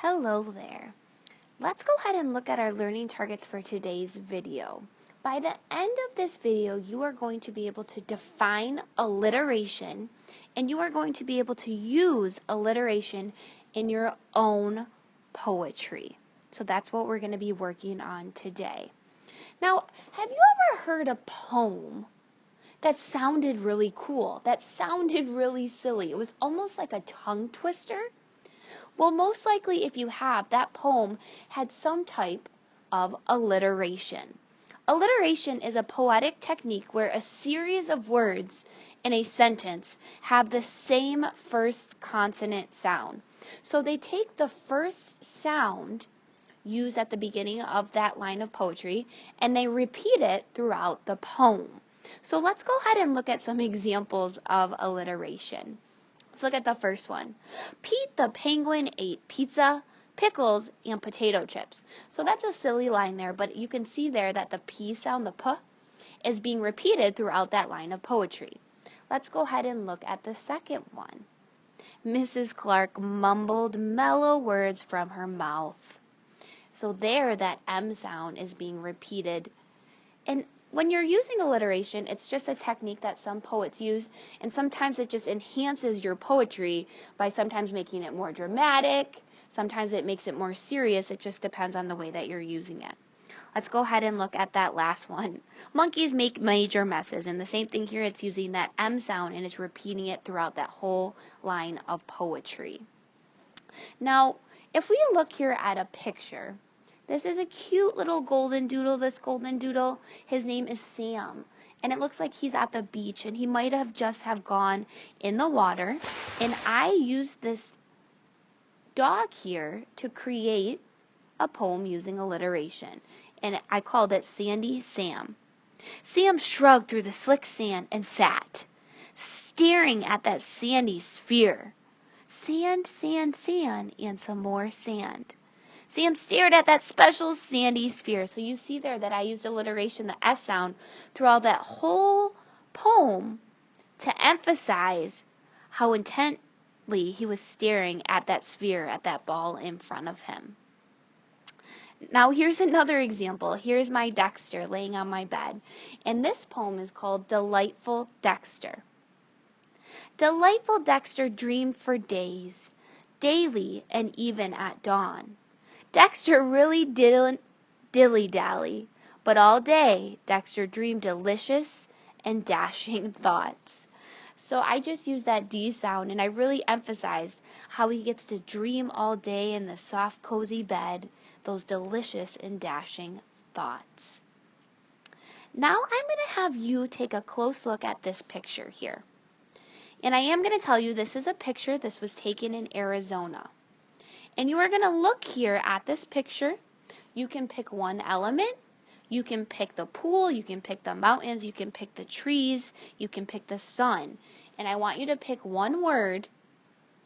Hello there. Let's go ahead and look at our learning targets for today's video. By the end of this video, you are going to be able to define alliteration, and you are going to be able to use alliteration in your own poetry. So that's what we're going to be working on today. Now, have you ever heard a poem that sounded really cool, that sounded really silly? It was almost like a tongue twister. Well, most likely if you have, that poem had some type of alliteration. Alliteration is a poetic technique where a series of words in a sentence have the same first consonant sound. So they take the first sound used at the beginning of that line of poetry and they repeat it throughout the poem. So let's go ahead and look at some examples of alliteration. Let's look at the first one. Pete the penguin ate pizza, pickles, and potato chips. So that's a silly line there, but you can see there that the P sound, the P, is being repeated throughout that line of poetry. Let's go ahead and look at the second one. Mrs. Clark mumbled mellow words from her mouth. So there, that M sound is being repeated. And when you're using alliteration, it's just a technique that some poets use, and sometimes it just enhances your poetry by sometimes making it more dramatic, sometimes it makes it more serious. It just depends on the way that you're using it. Let's go ahead and look at that last one. Monkeys make major messes, and the same thing here, it's using that M sound and it's repeating it throughout that whole line of poetry. Now, if we look here at a picture, this is a cute little golden doodle. This golden doodle, his name is Sam. And it looks like he's at the beach and he might have just have gone in the water. And I used this dog here to create a poem using alliteration. And I called it Sandy Sam. Sam shrugged through the slick sand and sat, staring at that sandy sphere. Sand, sand, sand, and some more sand. Sam stared at that special sandy sphere. So you see there that I used alliteration, the S sound, throughout that whole poem to emphasize how intently he was staring at that sphere, at that ball in front of him. Now here's another example. Here's my Dexter laying on my bed. And this poem is called Delightful Dexter. Delightful Dexter dreamed for days, daily and even at dawn. Dexter really didn't dilly-dally, but all day Dexter dreamed delicious and dashing thoughts. So I just used that D sound and I really emphasized how he gets to dream all day in the soft, cozy bed, those delicious and dashing thoughts. Now I'm going to have you take a close look at this picture here. And I am going to tell you this is a picture. This was taken in Arizona. And you are going to look here at this picture. You can pick one element. You can pick the pool. You can pick the mountains. You can pick the trees. You can pick the sun. And I want you to pick one word.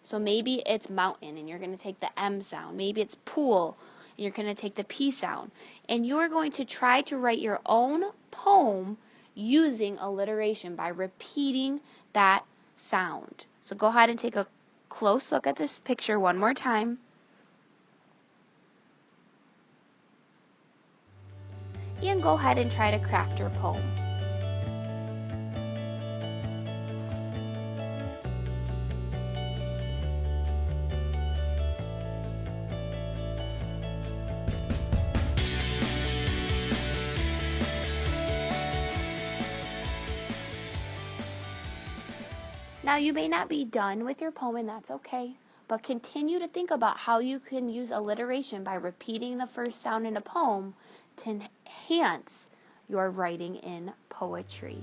So maybe it's mountain and you're going to take the M sound. Maybe it's pool and you're going to take the P sound. And you are going to try to write your own poem using alliteration by repeating that sound. So go ahead and take a close look at this picture one more time. And go ahead and try to craft your poem. Now you may not be done with your poem, and that's okay, but continue to think about how you can use alliteration by repeating the first sound in a poem to enhance your writing in poetry.